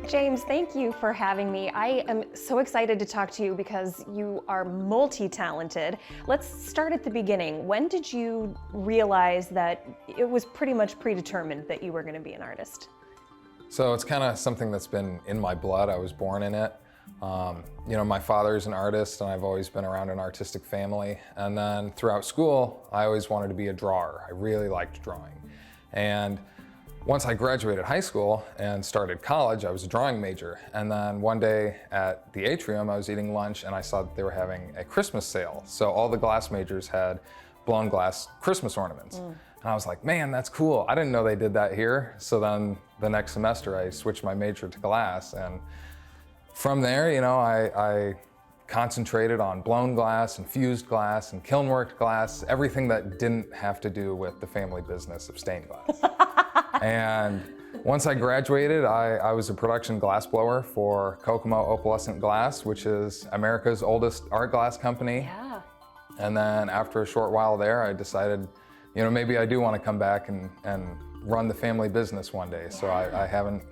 James, thank you for having me. I am so excited to talk to you because you are multi-talented. Let's start at the beginning. When did you realize that it was pretty much predetermined that you were going to be an artist? So it's kind of something that's been in my blood. I was born in it. My father's an artist and I've always been around an artistic family. And then throughout school, I always wanted to be a drawer. I really liked drawing. And once I graduated high school and started college, I was a drawing major. And then one day at the atrium, I was eating lunch and I saw that they were having a Christmas sale. So all the glass majors had blown glass Christmas ornaments. And I was like, man, that's cool. I didn't know they did that here. So then the next semester, I switched my major to glass. And from there, I concentrated on blown glass and fused glass and kiln worked glass, everything that didn't have to do with the family business of stained glass. And once I graduated, I was a production glass blower for Kokomo Opalescent Glass, which is America's oldest art glass company. Yeah. And then after a short while there, I decided, maybe I do want to come back and run the family business one day. So I haven't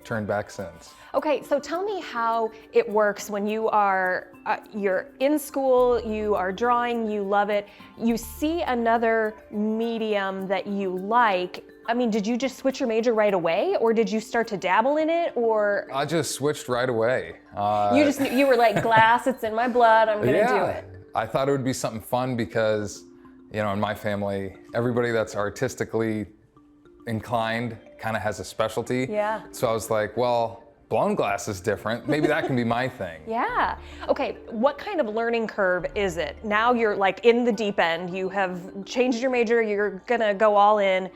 turned back since. Okay, so tell me how it works when you are, you're in school, you are drawing, you love it, you see another medium that you like. I mean, did you just switch your major right away, or did you start to dabble in it, or? I just switched right away. You were like, glass, it's in my blood, I'm gonna do it. I thought it would be something fun because, in my family, everybody that's artistically inclined kind of has a specialty. Yeah. So I was like, well, blown glass is different. Maybe that can be my thing. Yeah. Okay, what kind of learning curve is it? Now you're like in the deep end, you have changed your major, you're gonna go all in.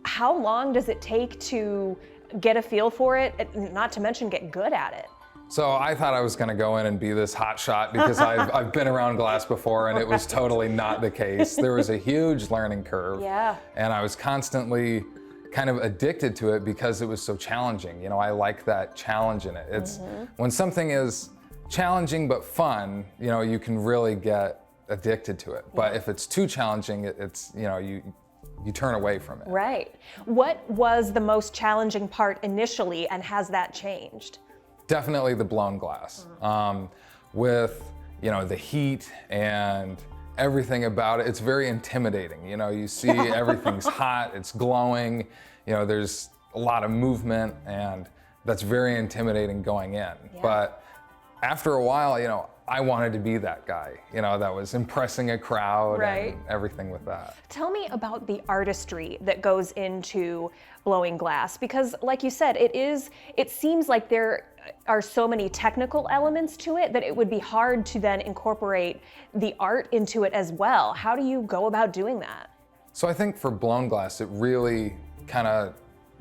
How long does it take to get a feel for it, not to mention get good at it? So I thought I was gonna go in and be this hot shot because I've been around glass before and it was totally not the case. There was a huge learning curve. Yeah. And I was constantly kind of addicted to it because it was so challenging. I like that challenge in it. It's when something is challenging but fun, you can really get addicted to it. But if it's too challenging, it's you turn away from it. Right. What was the most challenging part initially, and has that changed? Definitely the blown glass. With the heat and everything about it, it's very intimidating. You see everything's hot, it's glowing, there's a lot of movement, and that's very intimidating going in. Yeah. But after a while, I wanted to be that guy, that was impressing a crowd. Right. And everything with that. Tell me about the artistry that goes into blowing glass, because like you said, it seems like there are so many technical elements to it that it would be hard to then incorporate the art into it as well. How do you go about doing that? So I think for blown glass, it really kind of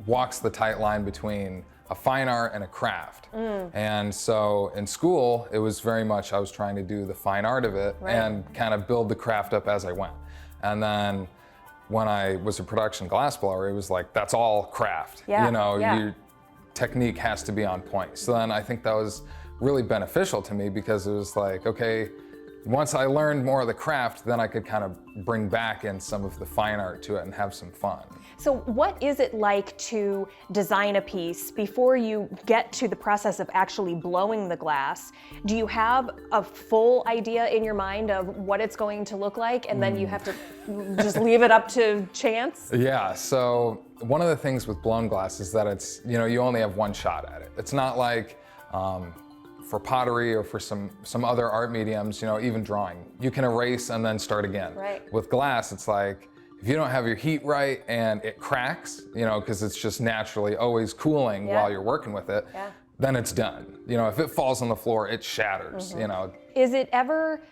walks the tight line between a fine art and a craft. And so in school, it was very much, I was trying to do the fine art of it and kind of build the craft up as I went. And then when I was a production glass blower, it was like, that's all craft. Your technique has to be on point. So then I think that was really beneficial to me because it was like, okay, once I learned more of the craft, then I could kind of bring back in some of the fine art to it and have some fun. So what is it like to design a piece before you get to the process of actually blowing the glass? Do you have a full idea in your mind of what it's going to look like, and then you have to just leave it up to chance? Yeah, so one of the things with blown glass is that it's, you only have one shot at it. It's not like for pottery or for some other art mediums, even drawing, you can erase and then start again. Right. With glass, it's like, if you don't have your heat right and it cracks, because it's just naturally always cooling while you're working with it, then it's done. If it falls on the floor, it shatters, Is it ever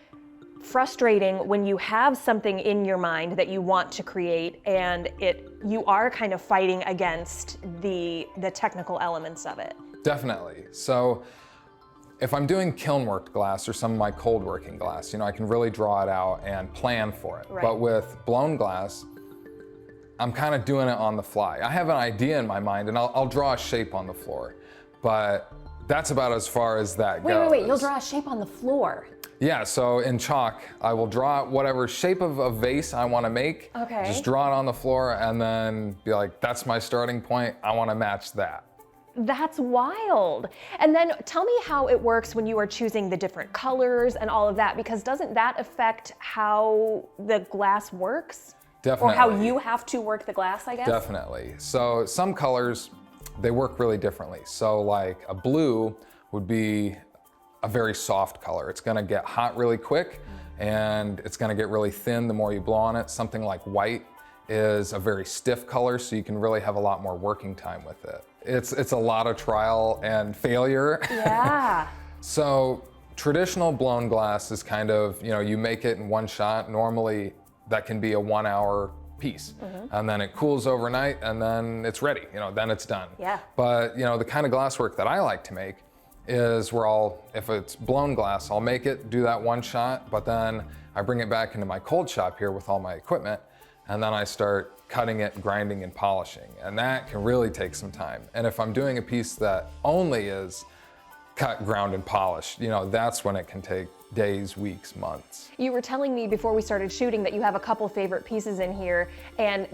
frustrating when you have something in your mind that you want to create and you are kind of fighting against the technical elements of it? Definitely. So if I'm doing kiln worked glass or some of my cold working glass, I can really draw it out and plan for it. Right. But with blown glass, I'm kind of doing it on the fly. I have an idea in my mind and I'll draw a shape on the floor, but that's about as far as that goes. Wait, you'll draw a shape on the floor? Yeah, so in chalk, I will draw whatever shape of a vase I want to make. Okay. Just draw it on the floor and then be like, that's my starting point. I want to match that. That's wild. And then tell me how it works when you are choosing the different colors and all of that, because doesn't that affect how the glass works? Definitely. Or how you have to work the glass, I guess? Definitely. So some colors, they work really differently. So like a blue would be a very soft color. It's gonna get hot really quick and it's gonna get really thin the more you blow on it. Something like white is a very stiff color, so you can really have a lot more working time with it. It's a lot of trial and failure. Yeah. So traditional blown glass is kind of, you make it in one shot. Normally that can be a 1 hour piece. And then it cools overnight and then it's ready, then it's done. Yeah. But the kind of glasswork that I like to make is where if it's blown glass, I'll make it, do that one shot, but then I bring it back into my cold shop here with all my equipment, and then I start cutting it, grinding, and polishing. And that can really take some time. And if I'm doing a piece that only is cut, ground, and polished, that's when it can take days, weeks, months. You were telling me before we started shooting that you have a couple favorite pieces in here, and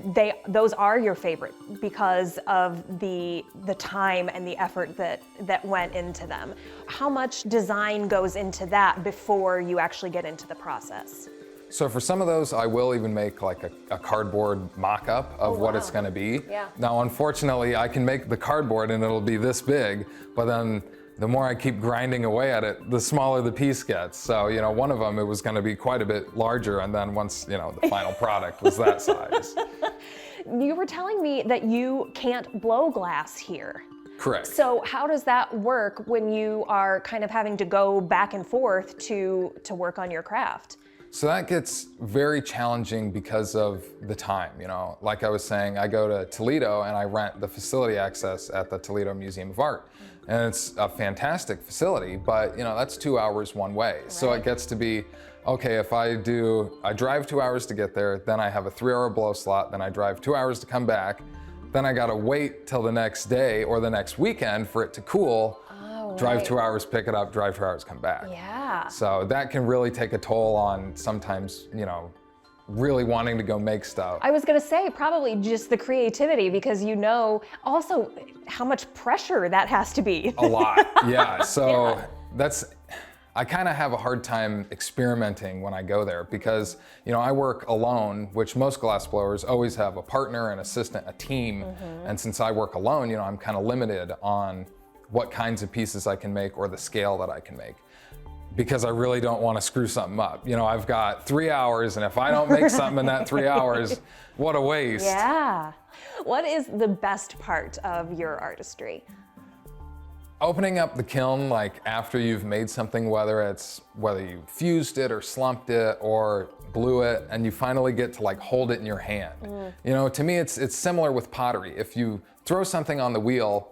those are your favorite because of the time and the effort that went into them. How much design goes into that before you actually get into the process? So for some of those, I will even make like a cardboard mock-up of what it's gonna be. Yeah. Now, unfortunately, I can make the cardboard and it'll be this big, but then the more I keep grinding away at it, the smaller the piece gets. So, one of them, it was gonna be quite a bit larger, and then once, the final product was that size. You were telling me that you can't blow glass here. Correct. So how does that work when you are kind of having to go back and forth to work on your craft? So that gets very challenging because of the time, Like I was saying, I go to Toledo and I rent the facility access at the Toledo Museum of Art. And it's a fantastic facility, but that's 2 hours one way. Right. So it gets to be, okay, if I drive 2 hours to get there, then I have a 3-hour blow slot, then I drive 2 hours to come back, then I gotta wait till the next day or the next weekend for it to cool. Drive 2 hours, pick it up, drive 2 hours, come back. Yeah. So that can really take a toll on sometimes, really wanting to go make stuff. I was gonna say probably just the creativity, because also how much pressure that has to be. A lot, yeah. So I kind of have a hard time experimenting when I go there because, I work alone, which most glass blowers always have a partner, an assistant, a team. And since I work alone, I'm kind of limited on what kinds of pieces I can make or the scale that I can make, because I really don't want to screw something up. I've got 3 hours, and if I don't make something in that 3 hours, what a waste. Yeah. What is the best part of your artistry? Opening up the kiln, like after you've made something, whether you fused it or slumped it or blew it, and you finally get to like hold it in your hand. To me, it's similar with pottery. If you throw something on the wheel,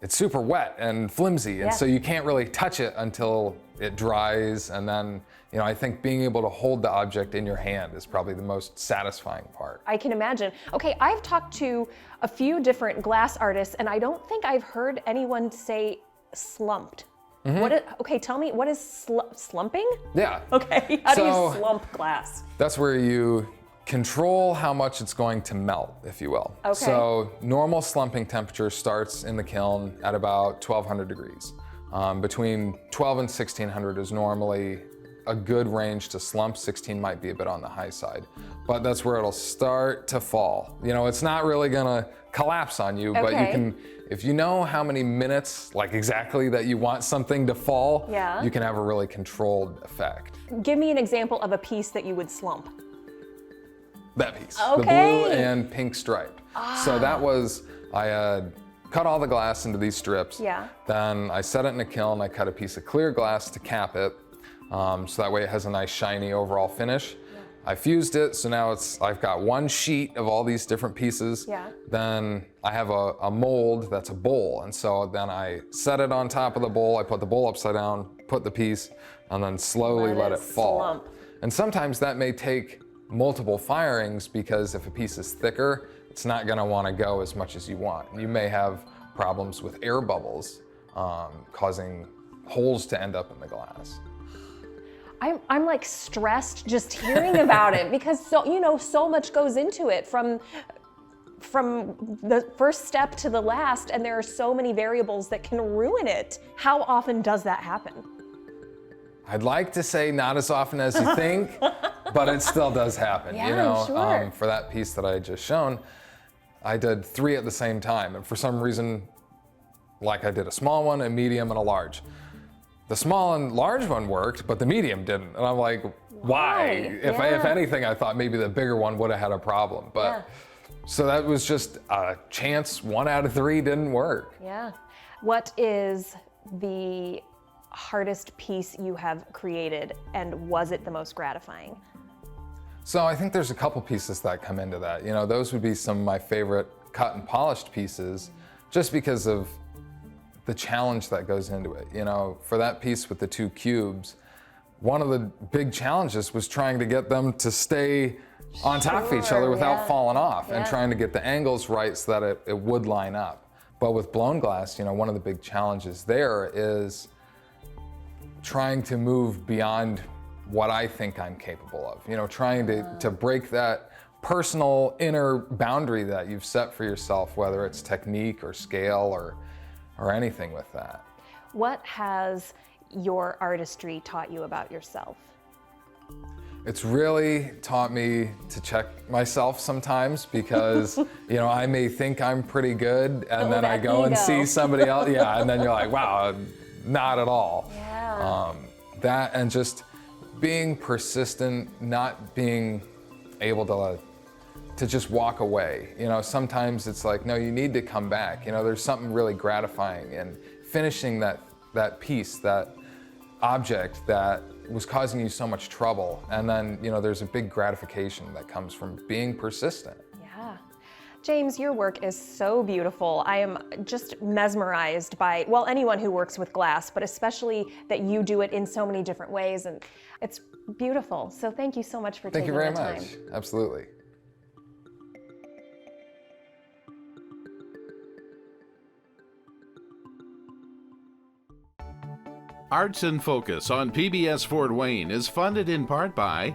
it's super wet and flimsy, and so you can't really touch it until it dries. And then, I think being able to hold the object in your hand is probably the most satisfying part. I can imagine. Okay, I've talked to a few different glass artists, and I don't think I've heard anyone say slumped. Okay, tell me, what is slumping? Yeah. Okay, how do you slump glass? That's where you control how much it's going to melt, if you will. Okay. So normal slumping temperature starts in the kiln at about 1200 degrees. Between 12 and 1600 is normally a good range to slump. 16 might be a bit on the high side, but that's where it'll start to fall. It's not really gonna collapse on you, but you can, if you know how many minutes, like exactly that you want something to fall, you can have a really controlled effect. Give me an example of a piece that you would slump. That piece, Okay. the blue and pink stripe. So that was, I had cut all the glass into these strips. Yeah. Then I set it in a kiln. I cut a piece of clear glass to cap it, so that way it has a nice shiny overall finish. I fused it, so now I've got one sheet of all these different pieces. Yeah. Then I have a mold that's a bowl, and so then I set it on top of the bowl. I put the bowl upside down, put the piece, and then slowly let it fall. Slump. And sometimes that may take multiple firings, because if a piece is thicker, it's not gonna wanna go as much as you want. You may have problems with air bubbles causing holes to end up in the glass. I'm like stressed just hearing about it, because so much goes into it, from from the first step to the last, and there are so many variables that can ruin it. How often does that happen? I'd like to say not as often as you think, but it still does happen. Yeah, you know, I'm sure. For that piece that I had just shown, I did 3 at the same time, and for some reason, like I did a small one, a medium, and a large. The small and large one worked, but the medium didn't, and I'm like, why? If anything, I thought maybe the bigger one would have had a problem, but so that was just a chance. 1 out of 3 didn't work. Yeah. What is the hardest piece you have created, and was it the most gratifying? So I think there's a couple pieces that come into that. You know, those would be some of my favorite cut and polished pieces, just because of the challenge that goes into it. You know, for that piece with the 2 cubes, one of the big challenges was trying to get them to stay on top of each other without falling off, and trying to get the angles right so that it would line up. But with blown glass, you know, one of the big challenges there is trying to move beyond what I think I'm capable of. You know, trying to break that personal inner boundary that you've set for yourself, whether it's technique or scale or anything with that. What has your artistry taught you about yourself? It's really taught me to check myself sometimes, because you know, I may think I'm pretty good, and then I go and see somebody else, and then you're like, wow, not at all. That, and just being persistent, not being able to just walk away. You know, sometimes it's like, no, you need to come back. You know, there's something really gratifying in finishing that piece, that object that was causing you so much trouble. And then, you know, there's a big gratification that comes from being persistent. Yeah. James, your work is so beautiful. I am just mesmerized by, well, anyone who works with glass, but especially that you do it in so many different ways, and it's beautiful. So thank you so much for taking the time. Thank you very much. Absolutely. Arts in Focus on PBS Fort Wayne is funded in part by